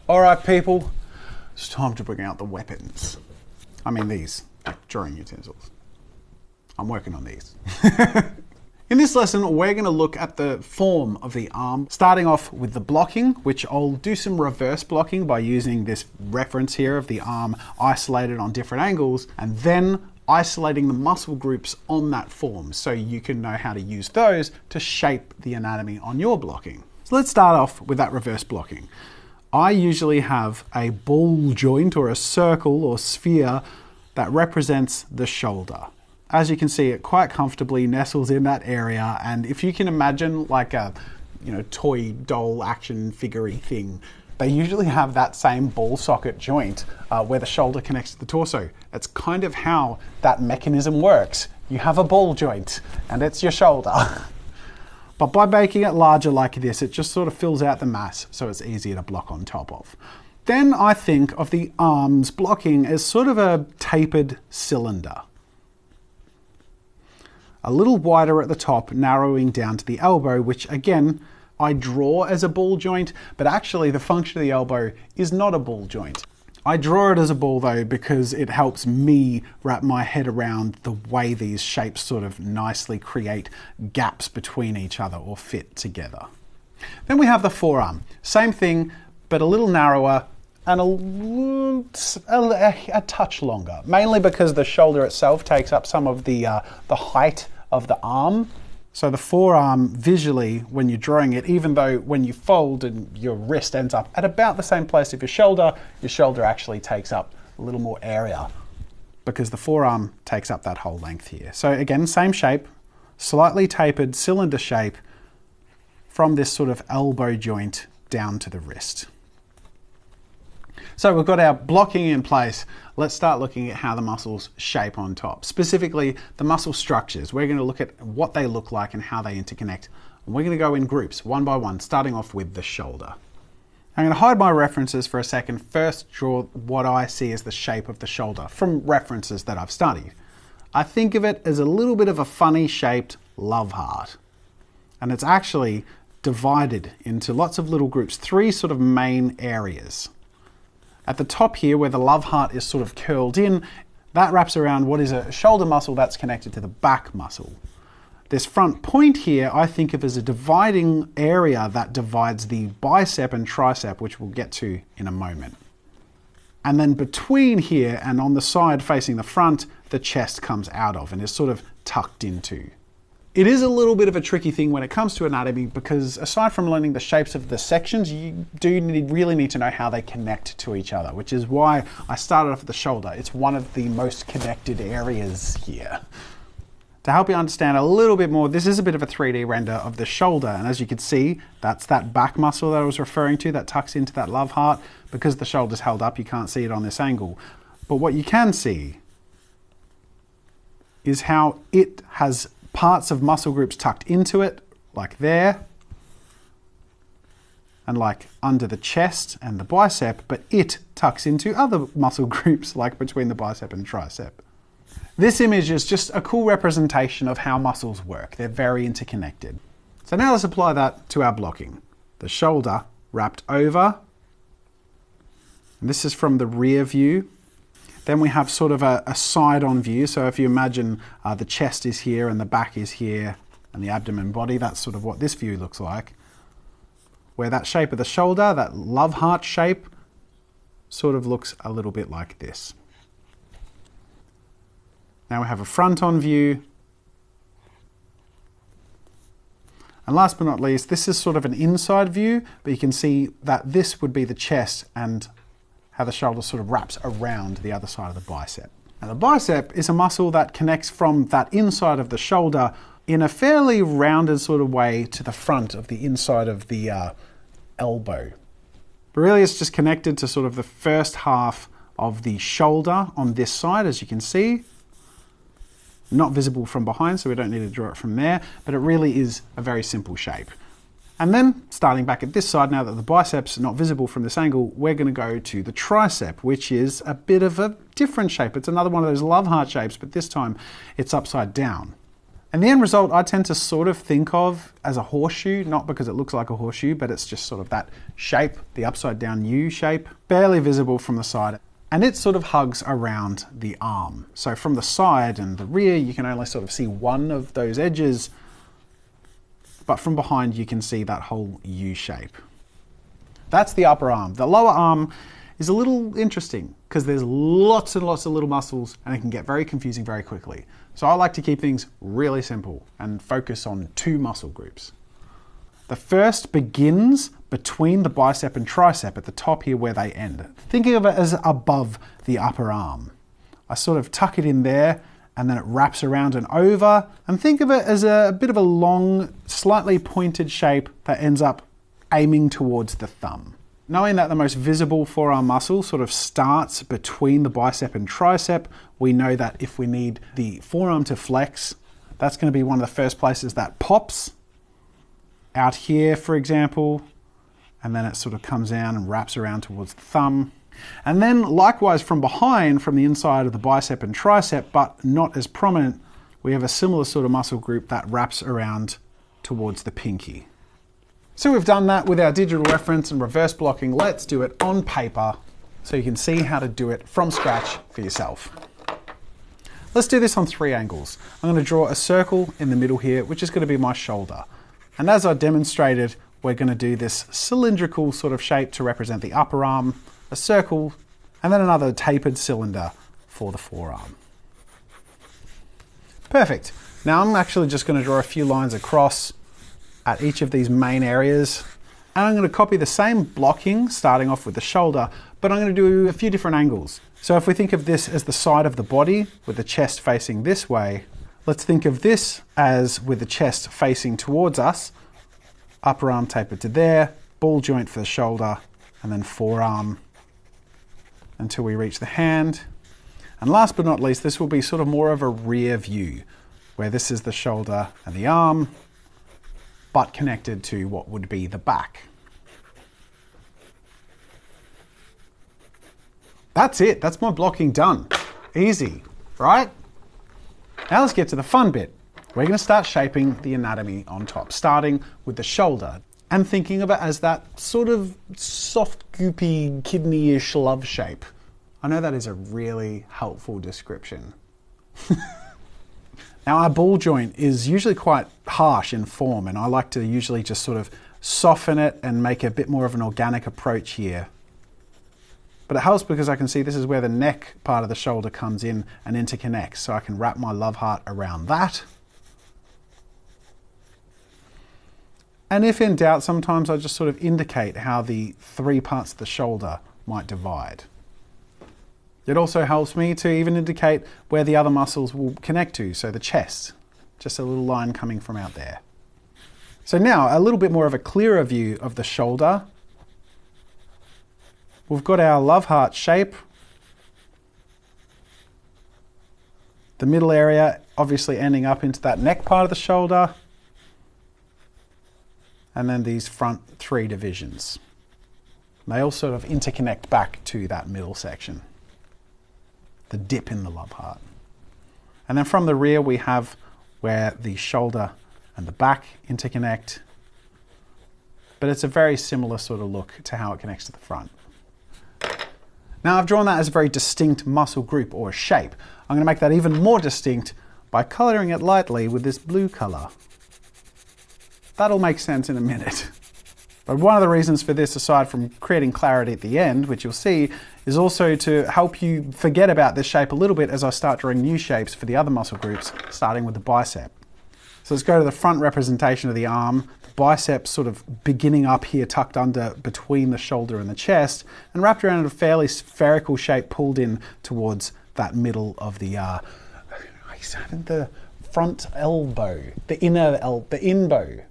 All right, people, it's time to bring out the weapons. I mean these, drawing utensils. I'm working on these. In this lesson, we're going to look at the form of the arm, starting off with the blocking, which I'll do some reverse blocking by using this reference here of the arm isolated on different angles, and then isolating the muscle groups on that form so you can know how to use those to shape the anatomy on your blocking. So let's start off with that reverse blocking. I usually have a ball joint or a circle or sphere that represents the shoulder. As you can see, it quite comfortably nestles in that area, and if you can imagine like a toy doll action figure-y thing, they usually have that same ball socket joint where the shoulder connects to the torso. It's kind of how that mechanism works. You have a ball joint and it's your shoulder. But by making it larger like this, it just sort of fills out the mass so it's easier to block on top of. Then I think of the arms blocking as sort of a tapered cylinder. A little wider at the top, narrowing down to the elbow, which again, I draw as a ball joint, but actually the function of the elbow is not a ball joint. I draw it as a ball though because it helps me wrap my head around the way these shapes sort of nicely create gaps between each other or fit together. Then we have the forearm. Same thing, but a little narrower and a touch longer, mainly because the shoulder itself takes up some of the height of the arm. So the forearm visually, when you're drawing it, even though when you fold and your wrist ends up at about the same place of your shoulder actually takes up a little more area because the forearm takes up that whole length here. So again, same shape, slightly tapered cylinder shape from this sort of elbow joint down to the wrist. So we've got our blocking in place. Let's start looking at how the muscles shape on top. Specifically, the muscle structures. We're going to look at what they look like and how they interconnect. And we're going to go in groups, one by one, starting off with the shoulder. I'm going to hide my references for a second. First, draw what I see as the shape of the shoulder from references that I've studied. I think of it as a little bit of a funny shaped love heart. And it's actually divided into lots of little groups, three sort of main areas. At the top here, where the love heart is sort of curled in, that wraps around what is a shoulder muscle that's connected to the back muscle. This front point here, I think of as a dividing area that divides the bicep and tricep, which we'll get to in a moment. And then between here and on the side facing the front, the chest comes out of and is sort of tucked into. It is a little bit of a tricky thing when it comes to anatomy because aside from learning the shapes of the sections, you do really need to know how they connect to each other, which is why I started off at the shoulder. It's one of the most connected areas here. To help you understand a little bit more, this is a bit of a 3D render of the shoulder, and as you can see, that's that back muscle that I was referring to that tucks into that love heart. Because the shoulder's held up, you can't see it on this angle. But what you can see is how it has parts of muscle groups tucked into it, like there, and like under the chest and the bicep, but it tucks into other muscle groups like between the bicep and tricep. This image is just a cool representation of how muscles work. They're very interconnected. So now let's apply that to our blocking. The shoulder wrapped over, and this is from the rear view. Then we have sort of a side-on view. So if you imagine the chest is here and the back is here and the abdomen body, that's sort of what this view looks like. Where that shape of the shoulder, that love heart shape, sort of looks a little bit like this. Now we have a front-on view. And last but not least, this is sort of an inside view, but you can see that this would be the chest and how the shoulder sort of wraps around the other side of the bicep. Now the bicep is a muscle that connects from that inside of the shoulder in a fairly rounded sort of way to the front of the inside of the elbow. But really it's just connected to sort of the first half of the shoulder on this side, as you can see. Not visible from behind, so we don't need to draw it from there, but it really is a very simple shape. And then, starting back at this side, now that the biceps are not visible from this angle, we're going to go to the tricep, which is a bit of a different shape. It's another one of those love heart shapes, but this time it's upside down. And the end result I tend to sort of think of as a horseshoe, not because it looks like a horseshoe, but it's just sort of that shape, the upside down U shape, barely visible from the side. And it sort of hugs around the arm. So from the side and the rear, you can only sort of see one of those edges, but from behind you can see that whole U shape. That's the upper arm. The lower arm is a little interesting because there's lots and lots of little muscles and it can get very confusing very quickly. So I like to keep things really simple and focus on 2 muscle groups. The first begins between the bicep and tricep at the top here where they end. Thinking of it as above the upper arm. I sort of tuck it in there and then it wraps around and over, and think of it as a bit of a long, slightly pointed shape that ends up aiming towards the thumb. Knowing that the most visible forearm muscle sort of starts between the bicep and tricep, we know that if we need the forearm to flex, that's going to be one of the first places that pops. Out here, for example, and then it sort of comes down and wraps around towards the thumb. And then likewise from behind, from the inside of the bicep and tricep, but not as prominent, we have a similar sort of muscle group that wraps around towards the pinky. So we've done that with our digital reference and reverse blocking. Let's do it on paper so you can see how to do it from scratch for yourself. Let's do this on 3 angles. I'm going to draw a circle in the middle here, which is going to be my shoulder. And as I demonstrated, we're going to do this cylindrical sort of shape to represent the upper arm, a circle, and then another tapered cylinder for the forearm. Perfect. Now I'm actually just going to draw a few lines across at each of these main areas. And I'm going to copy the same blocking, starting off with the shoulder, but I'm going to do a few different angles. So if we think of this as the side of the body, with the chest facing this way, let's think of this as with the chest facing towards us, upper arm tapered to there, ball joint for the shoulder, and then forearm until we reach the hand. And last but not least, this will be sort of more of a rear view, where this is the shoulder and the arm, but connected to what would be the back. That's it, that's my blocking done. Easy, right? Now let's get to the fun bit. We're going to start shaping the anatomy on top, starting with the shoulder and thinking of it as that sort of soft, goopy, kidney-ish love shape. I know that is a really helpful description. Now our ball joint is usually quite harsh in form, and I like to usually just sort of soften it and make a bit more of an organic approach here. But it helps because I can see this is where the neck part of the shoulder comes in and interconnects, so I can wrap my love heart around that. And if in doubt, sometimes I just sort of indicate how the 3 parts of the shoulder might divide. It also helps me to even indicate where the other muscles will connect to, so the chest, just a little line coming from out there. So now a little bit more of a clearer view of the shoulder. We've got our love heart shape. The middle area obviously ending up into that neck part of the shoulder. And then these front 3 divisions. They all sort of interconnect back to that middle section. The dip in the love heart. And then from the rear we have where the shoulder and the back interconnect. But it's a very similar sort of look to how it connects to the front. Now I've drawn that as a very distinct muscle group or shape. I'm going to make that even more distinct by colouring it lightly with this blue colour. That'll make sense in a minute. But one of the reasons for this, aside from creating clarity at the end, which you'll see, is also to help you forget about this shape a little bit as I start drawing new shapes for the other muscle groups, starting with the bicep. So let's go to the front representation of the arm, the bicep sort of beginning up here, tucked under between the shoulder and the chest, and wrapped around in a fairly spherical shape, pulled in towards that middle of the front elbow, the inbow.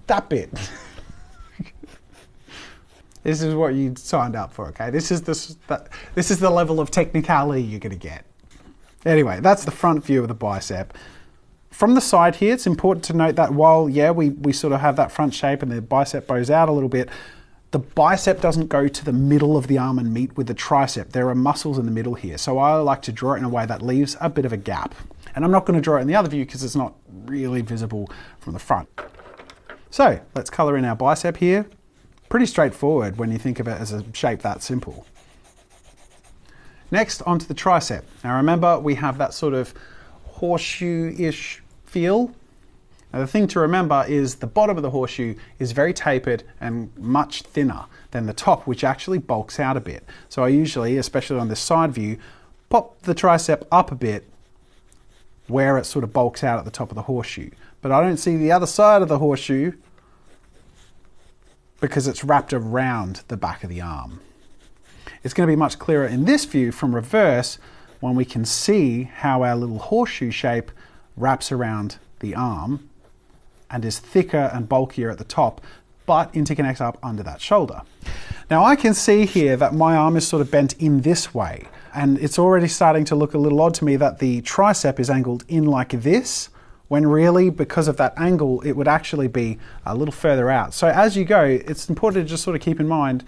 That bit. This is what you signed up for, okay? This is the level of technicality you're going to get. Anyway, that's the front view of the bicep. From the side here, it's important to note that while, yeah, we sort of have that front shape and the bicep bows out a little bit, the bicep doesn't go to the middle of the arm and meet with the tricep. There are muscles in the middle here, so I like to draw it in a way that leaves a bit of a gap. And I'm not going to draw it in the other view because it's not really visible from the front. So let's color in our bicep here. Pretty straightforward when you think of it as a shape that simple. Next, onto the tricep. Now remember, we have that sort of horseshoe-ish feel. Now the thing to remember is the bottom of the horseshoe is very tapered and much thinner than the top, which actually bulks out a bit. So I usually, especially on this side view, pop the tricep up a bit where it sort of bulks out at the top of the horseshoe. But I don't see the other side of the horseshoe because it's wrapped around the back of the arm. It's going to be much clearer in this view from reverse when we can see how our little horseshoe shape wraps around the arm and is thicker and bulkier at the top, but interconnects up under that shoulder. Now I can see here that my arm is sort of bent in this way, and it's already starting to look a little odd to me that the tricep is angled in like this, when really, because of that angle, it would actually be a little further out. So as you go, it's important to just sort of keep in mind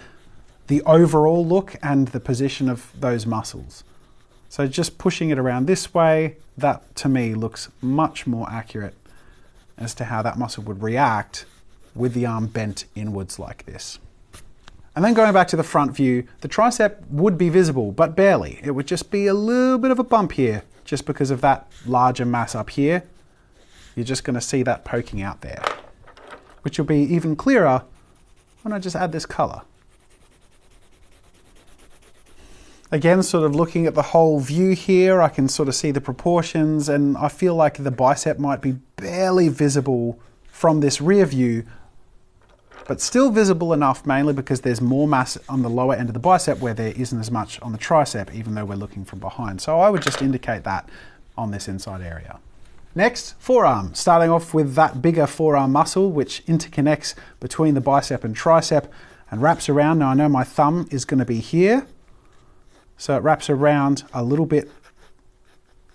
the overall look and the position of those muscles. So just pushing it around this way, that to me looks much more accurate as to how that muscle would react with the arm bent inwards like this. And then going back to the front view, the tricep would be visible, but barely. It would just be a little bit of a bump here, just because of that larger mass up here. You're just going to see that poking out there, which will be even clearer when I just add this color. Again, sort of looking at the whole view here, I can sort of see the proportions, and I feel like the bicep might be barely visible from this rear view, but still visible enough, mainly because there's more mass on the lower end of the bicep where there isn't as much on the tricep, even though we're looking from behind. So I would just indicate that on this inside area. Next, forearm. Starting off with that bigger forearm muscle, which interconnects between the bicep and tricep and wraps around. Now I know my thumb is going to be here, so it wraps around a little bit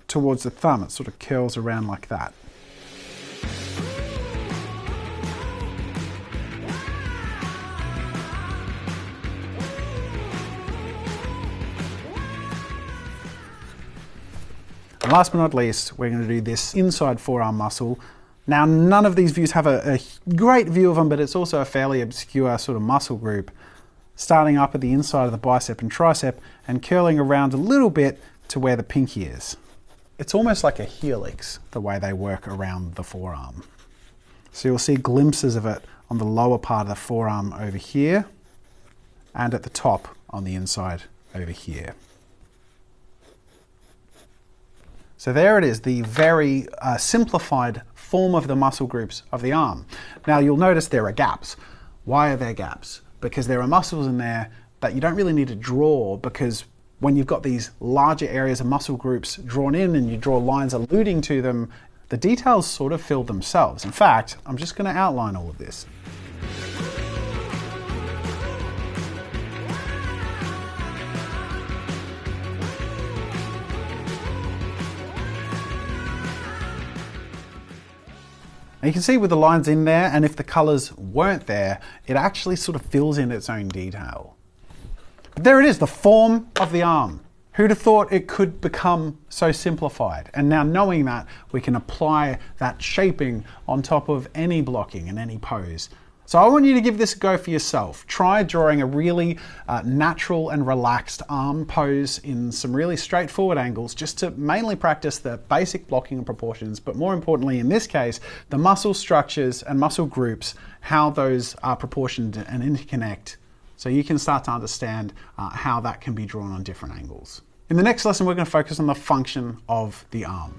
towards the thumb. It sort of curls around like that. And last but not least, we're going to do this inside forearm muscle. Now, none of these views have a great view of them, but it's also a fairly obscure sort of muscle group, starting up at the inside of the bicep and tricep and curling around a little bit to where the pinky is. It's almost like a helix, the way they work around the forearm. So you'll see glimpses of it on the lower part of the forearm over here and at the top on the inside over here. So there it is, the very simplified form of the muscle groups of the arm. Now you'll notice there are gaps. Why are there gaps? Because there are muscles in there that you don't really need to draw, because when you've got these larger areas of muscle groups drawn in and you draw lines alluding to them, the details sort of fill themselves. In fact, I'm just going to outline all of this. Now you can see with the lines in there, and if the colors weren't there, it actually sort of fills in its own detail. But there it is, the form of the arm. Who'd have thought it could become so simplified? And now knowing that, we can apply that shaping on top of any blocking and any pose. So I want you to give this a go for yourself. Try drawing a really natural and relaxed arm pose in some really straightforward angles, just to mainly practice the basic blocking and proportions, but more importantly in this case, the muscle structures and muscle groups, how those are proportioned and interconnect, so you can start to understand how that can be drawn on different angles. In the next lesson, we're going to focus on the function of the arm.